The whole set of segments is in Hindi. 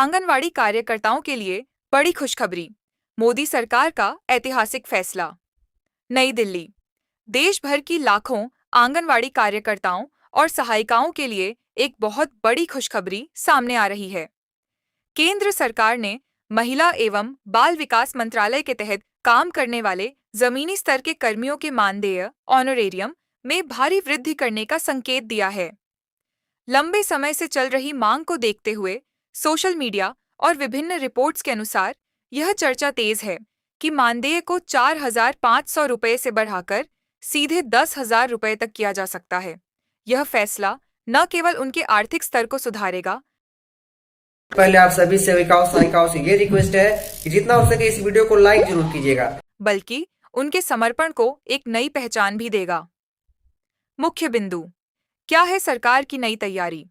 आंगनवाड़ी कार्यकर्ताओं के लिए बड़ी खुशखबरी। मोदी सरकार का ऐतिहासिक फैसला। नई दिल्ली। देश भर की लाखों आंगनवाड़ी कार्यकर्ताओं और सहायिकाओं के लिए एक बहुत बड़ी खुशखबरी सामने आ रही है। केंद्र सरकार ने महिला एवं बाल विकास मंत्रालय के तहत काम करने वाले जमीनी स्तर के कर्मियों के मानदेय ऑनरेरियम में भारी वृद्धि करने का संकेत दिया है। लंबे समय से चल रही मांग को देखते हुए सोशल मीडिया और विभिन्न रिपोर्ट्स के अनुसार यह चर्चा तेज है कि मानदेय को 4,500 रुपये से बढ़ाकर सीधे 10,000 रुपये तक किया जा सकता है। यह फैसला न केवल उनके आर्थिक स्तर को सुधारेगा, पहले आप सभी सेविकाओं सहायिकाओं से ये रिक्वेस्ट है कि जितना हो सके इस वीडियो को लाइक जरूर कीजिएगा, बल्कि उनके समर्पण को एक नई पहचान भी देगा। मुख्य बिंदु क्या है सरकार की नई तैयारी?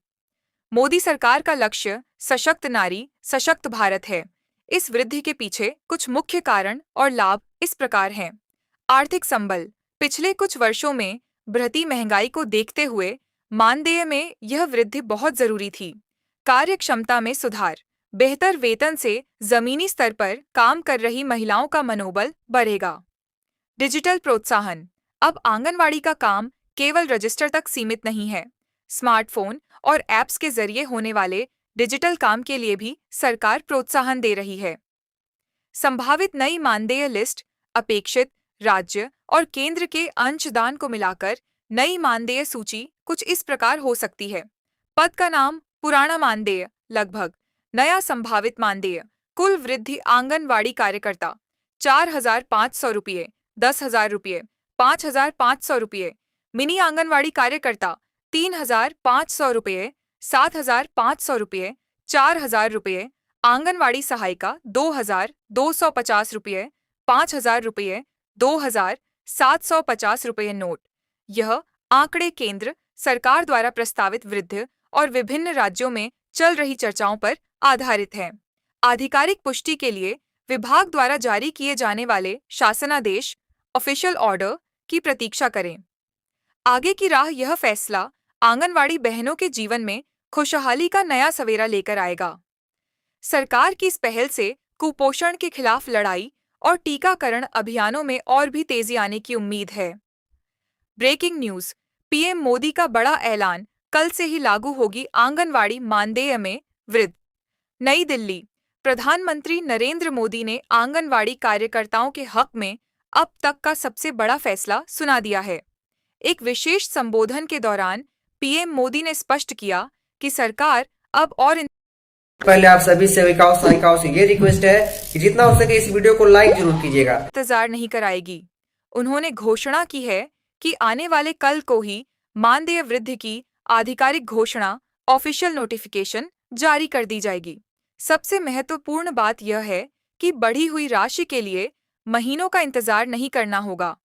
मोदी सरकार का लक्ष्य सशक्त नारी, सशक्त भारत है। इस वृद्धि के पीछे कुछ मुख्य कारण और लाभ इस प्रकार हैं। आर्थिक संबल। पिछले कुछ वर्षों में बढ़ती महंगाई को देखते हुए मानदेय में यह वृद्धि बहुत जरूरी थी। कार्य क्षमता में सुधार। बेहतर वेतन से जमीनी स्तर पर काम कर रही महिलाओं का मनोबल बढ़ेगा। डिजिटल प्रोत्साहन। अब आंगनवाड़ी का काम केवल रजिस्टर तक सीमित नहीं है। स्मार्टफोन और ऐप्स के जरिए होने वाले डिजिटल काम के लिए भी सरकार प्रोत्साहन दे रही है। संभावित नई मानदेय लिस्ट। अपेक्षित राज्य और केंद्र के अंशदान को मिलाकर नई मानदेय सूची कुछ इस प्रकार हो सकती है। पद का नाम पुराना मानदेय लगभग। नया संभावित मानदेय। कुल वृद्धि आंगनवाड़ी कार्यकर्ता 4,500 रुपये, 10,000 रुपये, 5,500 रुपये। मिनी आंगनवाड़ी कार्यकर्ता 3,500 रुपये, 7,500 रुपये, 4,000 रुपये। आंगनवाड़ी सहायिका 2,250 रुपये, 5,000 रुपये, 2,750 रुपये नोट। यह आंकड़े केंद्र सरकार द्वारा प्रस्तावित वृद्धि और विभिन्न राज्यों में चल रही चर्चाओं पर आधारित है। आधिकारिक पुष्टि के लिए विभाग द्वारा जारी किए जाने वाले शासनादेश ऑफिशियल ऑर्डर की प्रतीक्षा करें। आगे की राह। यह फैसला आंगनवाड़ी बहनों के जीवन में खुशहाली का नया सवेरा लेकर आएगा। सरकार की इस पहल से कुपोषण के खिलाफ लड़ाई और टीकाकरण अभियानों में और भी तेजी आने की उम्मीद है। Breaking news. पीएम मोदी का बड़ा ऐलान। कल से ही लागू होगी आंगनवाड़ी मानदेय में वृद्धि। नई दिल्ली। प्रधानमंत्री नरेंद्र मोदी ने आंगनवाड़ी कार्यकर्ताओं के हक में अब तक का सबसे बड़ा फैसला सुना दिया है। एक विशेष संबोधन के दौरान पीएम मोदी ने स्पष्ट किया कि सरकार अब और पहले आप सभी सेविकाओं सहायिकाओं से ये रिक्वेस्ट है कि जितना हो सके इस वीडियो को लाइक जरूर कीजिएगा, इंतजार नहीं कराएगी। उन्होंने घोषणा की है कि आने वाले कल को ही मानदेय वृद्धि की आधिकारिक घोषणा ऑफिशियल नोटिफिकेशन जारी कर दी जाएगी। सबसे महत्वपूर्ण बात यह है कि बढ़ी हुई राशि के लिए महीनों का इंतजार नहीं करना होगा।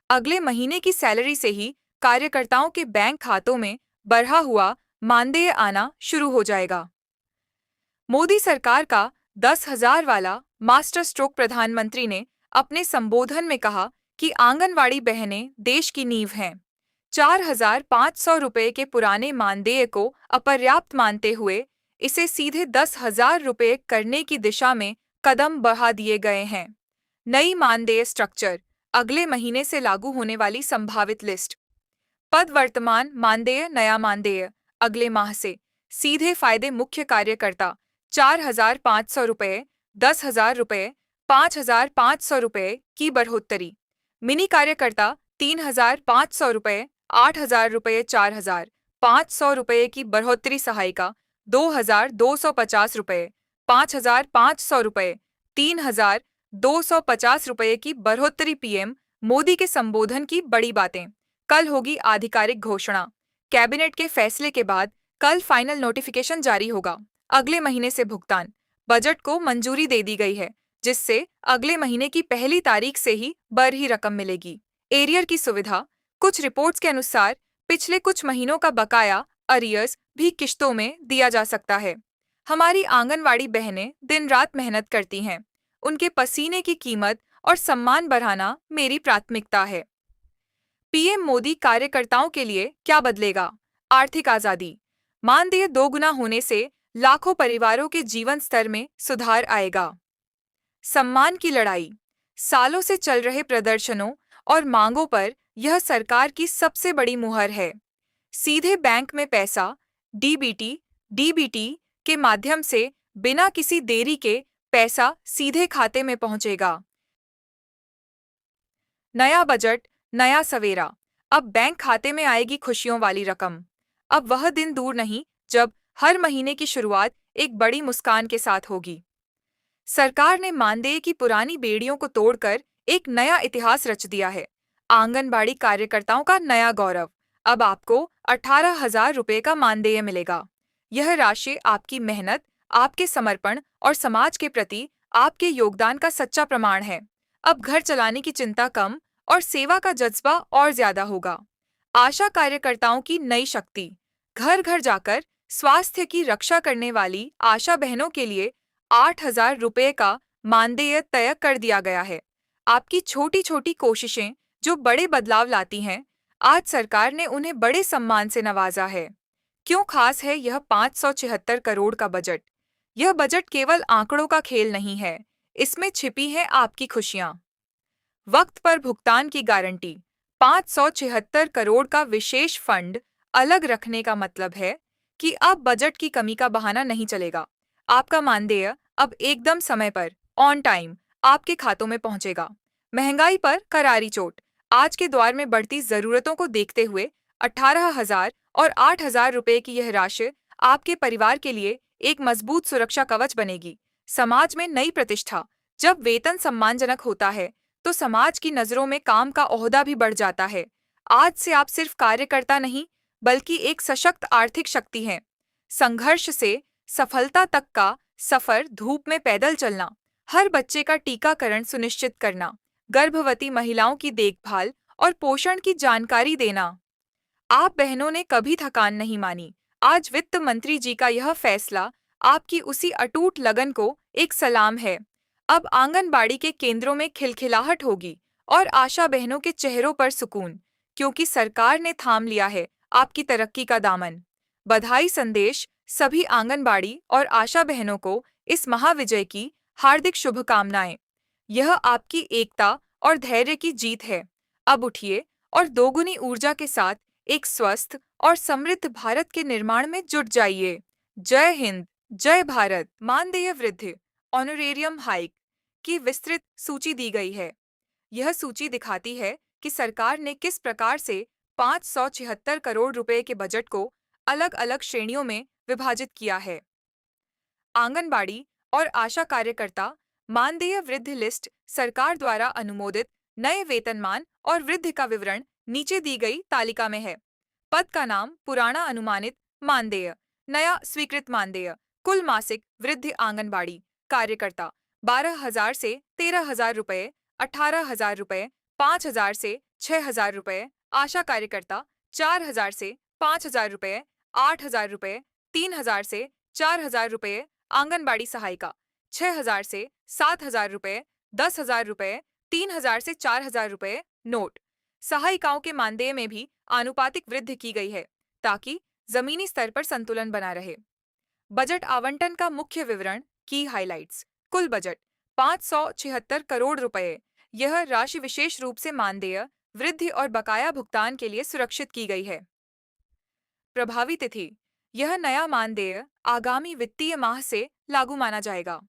अगले महीने की सैलरी से ही कार्यकर्ताओं के बैंक खातों में बढ़ा हुआ मानदेय आना शुरू हो जाएगा। मोदी सरकार का 10,000 वाला मास्टर स्ट्रोक। प्रधानमंत्री ने अपने संबोधन में कहा कि आंगनवाड़ी बहनें देश की नींव हैं। 4,500 रुपये के पुराने मानदेय को अपर्याप्त मानते हुए इसे सीधे 10,000 रुपये करने की दिशा में कदम बढ़ा दिए गए हैं। नई मानदेय स्ट्रक्चर। अगले महीने से लागू होने वाली संभावित लिस्ट। पद वर्तमान मानदेय, नया मानदेय अगले माह से। सीधे फायदे मुख्य कार्यकर्ता 4,500 रुपये, 10,000 रुपये, 5,500 रुपये की बढ़ोतरी। मिनी कार्यकर्ता 3,500 रुपये, 8,000 रुपये, 4,500 रुपये की बढ़ोतरी। सहायिका 2,250 रुपये, 5,500 रुपये, 3,250 रुपये की बढ़ोतरी। पीएम मोदी के संबोधन की बड़ी बातें। कल होगी आधिकारिक घोषणा। कैबिनेट के फैसले के बाद कल फाइनल नोटिफिकेशन जारी होगा। अगले महीने से भुगतान। बजट को मंजूरी दे दी गई है, जिससे अगले महीने की पहली तारीख से ही बड़ी रकम मिलेगी। एरियर की सुविधा। कुछ रिपोर्ट्स के अनुसार पिछले कुछ महीनों का बकाया अरियर्स भी किश्तों में दिया जा सकता है। हमारी आंगनवाड़ी बहनें दिन रात मेहनत करती हैं। उनके पसीने की कीमत और सम्मान बढ़ाना मेरी प्राथमिकता है। पीएम मोदी कार्यकर्ताओं के लिए क्या बदलेगा? आर्थिक आजादी। मानदेय दोगुना होने से लाखों परिवारों के जीवन स्तर में सुधार आएगा। सम्मान की लड़ाई। सालों से चल रहे प्रदर्शनों और मांगों पर यह सरकार की सबसे बड़ी मुहर है। सीधे बैंक में पैसा, डीबीटी के माध्यम से बिना किसी देरी के पैसा सीधे खाते में पहुंचेगा। नया बजट, नया सवेरा। अब बैंक खाते में आएगी खुशियों वाली रकम। अब वह दिन दूर नहीं जब हर महीने की शुरुआत एक बड़ी मुस्कान के साथ होगी। सरकार ने मानदेय की पुरानी बेड़ियों को तोड़कर एक नया इतिहास रच दिया है। आंगनबाड़ी कार्यकर्ताओं का नया गौरव। अब आपको 18,000 रुपये का मानदेय मिलेगा। यह राशि आपकी मेहनत, आपके समर्पण और समाज के प्रति आपके योगदान का सच्चा प्रमाण है। अब घर चलाने की चिंता कम और सेवा का जज्बा और ज्यादा होगा। आशा कार्यकर्ताओं की नई शक्ति। घर घर जाकर स्वास्थ्य की रक्षा करने वाली आशा बहनों के लिए 8,000 रुपये का मानदेय तय कर दिया गया है। आपकी छोटी छोटी कोशिशें जो बड़े बदलाव लाती हैं, आज सरकार ने उन्हें बड़े सम्मान से नवाजा है। क्यों खास है यह 576 करोड़ का बजट? यह बजट केवल आंकड़ों का खेल नहीं है, इसमें छिपी है आपकी खुशियां। वक्त पर भुगतान की गारंटी। 576 करोड़ का विशेष फंड अलग रखने का मतलब है कि अब बजट की कमी का बहाना नहीं चलेगा। आपका मानदेय अब एकदम समय पर, ऑन टाइम, आपके खातों में पहुंचेगा। महंगाई पर करारी चोट। आज के दौर में बढ़ती जरूरतों को देखते हुए 18,000 और 8,000 रुपये की यह राशि आपके परिवार के लिए एक मजबूत सुरक्षा कवच बनेगी। समाज में नई प्रतिष्ठा। जब वेतन सम्मानजनक होता है तो समाज की नजरों में काम का ओहदा भी बढ़ जाता है। आज से आप सिर्फ कार्यकर्ता नहीं, बल्कि एक सशक्त आर्थिक शक्ति हैं। संघर्ष से सफलता तक का सफर, धूप में पैदल चलना, हर बच्चे का टीकाकरण सुनिश्चित करना, गर्भवती महिलाओं की देखभाल और पोषण की जानकारी देना। आप बहनों ने कभी थकान नहीं मानी। आज वित्त मंत्री जी का यह फैसला आपकी उसी अटूट लगन को एक सलाम है। अब आंगनबाड़ी के केंद्रों में खिलखिलाहट होगी और आशा बहनों के चेहरों पर सुकून, क्योंकि सरकार ने थाम लिया है आपकी तरक्की का दामन। बधाई संदेश। सभी आंगनबाड़ी और आशा बहनों को इस महाविजय की हार्दिक शुभकामनाएं। यह आपकी एकता और धैर्य की जीत है। अब उठिए और दोगुनी ऊर्जा के साथ एक स्वस्थ और समृद्ध भारत के निर्माण में जुट जाइए। जय हिंद, जय भारत। मानदेय वृद्धि, ऑनरेरियम हाइक की विस्तृत सूची दी गई है। यह सूची दिखाती है कि सरकार ने किस प्रकार से 576 करोड़ रुपए के बजट को अलग अलग श्रेणियों में विभाजित किया है। आंगनबाड़ी और आशा कार्यकर्ता मानदेय वृद्धि लिस्ट। सरकार द्वारा अनुमोदित नए वेतनमान और वृद्धि का विवरण नीचे दी गई तालिका में है। पद का नाम, पुराना अनुमानित मानदेय, नया स्वीकृत मानदेय। कुल मासिक वृद्धि आंगनबाड़ी कार्यकर्ता 12,000 से 13,000 रुपये, 18,000 रुपये, 5,000 से 6,000 रुपये। आशा कार्यकर्ता 4,000 से 5,000 रुपये, 8,000 रुपये, 3,000 से 4,000 रुपये। आंगनबाड़ी सहायिका 6,000 से 7,000 रुपये, 10,000 रुपये, 3,000 से 4,000 रुपये। नोट: सहायिकाओं के मानदेय में भी आनुपातिक वृद्धि की गई है ताकि जमीनी स्तर पर संतुलन बना रहे। बजट आवंटन का मुख्य विवरण की हाइलाइट्स। कुल बजट 576 करोड़ रुपए। यह राशि विशेष रूप से मानदेय वृद्धि और बकाया भुगतान के लिए सुरक्षित की गई है। प्रभावी तिथि: यह नया मानदेय आगामी वित्तीय माह से लागू माना जाएगा।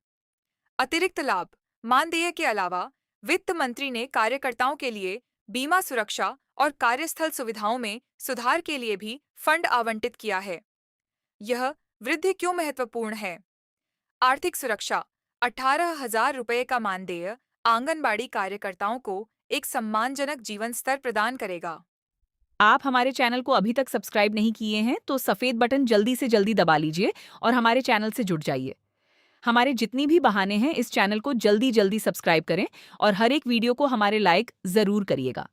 अतिरिक्त लाभ: मानदेय के अलावा वित्त मंत्री ने कार्यकर्ताओं के लिए बीमा सुरक्षा और कार्यस्थल सुविधाओं में सुधार के लिए भी फंड आवंटित किया है। यह वृद्धि क्यों महत्वपूर्ण है? आर्थिक सुरक्षा: 18,000 रुपये का मानदेय आंगनबाड़ी कार्यकर्ताओं को एक सम्मानजनक जीवन स्तर प्रदान करेगा। आप हमारे चैनल को अभी तक सब्सक्राइब नहीं किए हैं तो सफेद बटन जल्दी से जल्दी दबा लीजिए और हमारे चैनल से जुड़ जाइए। हमारे जितनी भी बहाने हैं, इस चैनल को जल्दी जल्दी सब्सक्राइब करें और हर एक वीडियो को हमारे लाइक जरूर करिएगा।